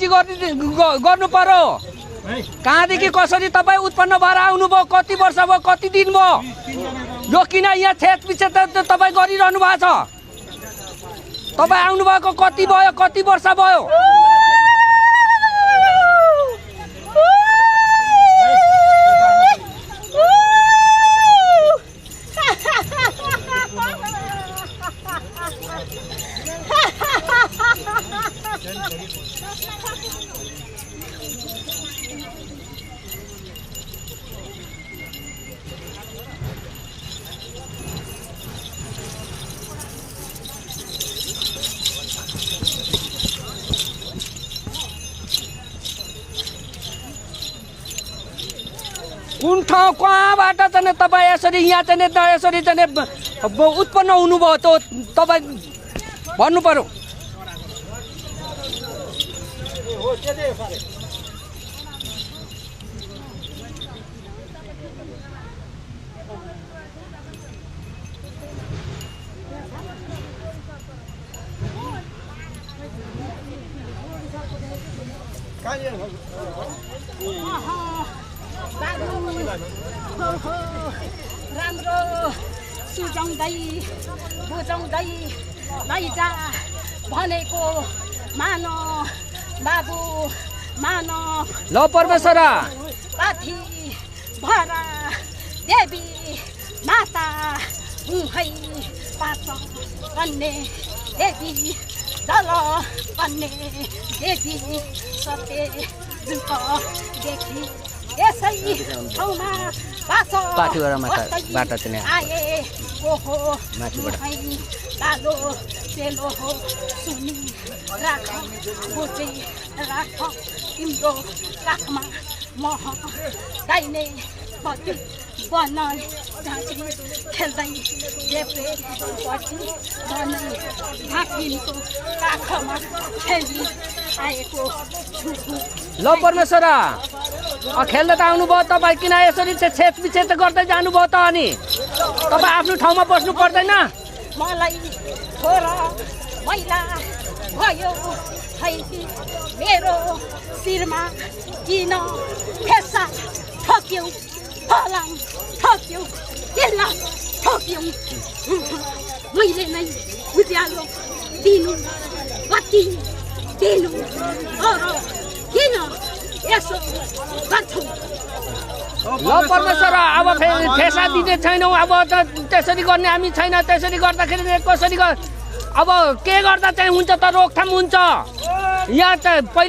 खोजी गर्नु पर्यो। कहाँदेखि कसरी तपाईँ उत्पन्न भएर आउनुभयो, कति वर्ष भयो, कति दिन भयो, यो किन यहाँ छेदविच्छेद तपाईँ गरिरहनु भएको छ? तपाईँ आउनुभएको कति भयो, कति वर्ष भयो? कुन ठाउँ कहाँबाट चाहिँ तपाईँ यसरी यहाँ चाहिँ यसरी चाहिँ उत्पन्न हुनुभयो त्यो तपाईँ भन्नु पर्यो। राम्रो सुझाउँदै बुझाउँदै लैजा भनेको मान बाबु मान। ल परमेश्वरा पाथी भरा देवी माता है पाँच कन्ने देवी जल कन्ने देवी सत्य देखि यसै ठाउँमा पाठीबाट चाहिँ आए ओहो लालो सेलो हो सुनि राख बुझी राख तिम्रो काखमा मह गाइने पति बनाइ झाँकी खेल्दै देब्रे पछि बनाइ झाँकिनको काखमा खेली आएको छु। ल परमेश्वरा खेल्न त आउनुभयो, तपाईँ किन यसरी छेदविच्छेद गर्दै जानुभयो त? अनि तपाईँ आफ्नो ठाउँमा बस्नु पर्दैन? मलाई छोरा मैला भयो हैती मेरो शिरमा किन फेसा ठोक्यौ फलाङ ठोक्यौ किल्ला ठोक्यौ मैले नै उज्यालो दिनु कति दिनु अरू किन यसो गर्छौ? ल परमेश्वरा अब फेसा दिने छैनौँ, अब त्यसरी गर्ने हामी छैन। त्यसरी गर्दाखेरि कसरी अब के गर्दा चाहिँ हुन्छ त रोकथाम हुन्छ? यहाँ चाहिँ पहिला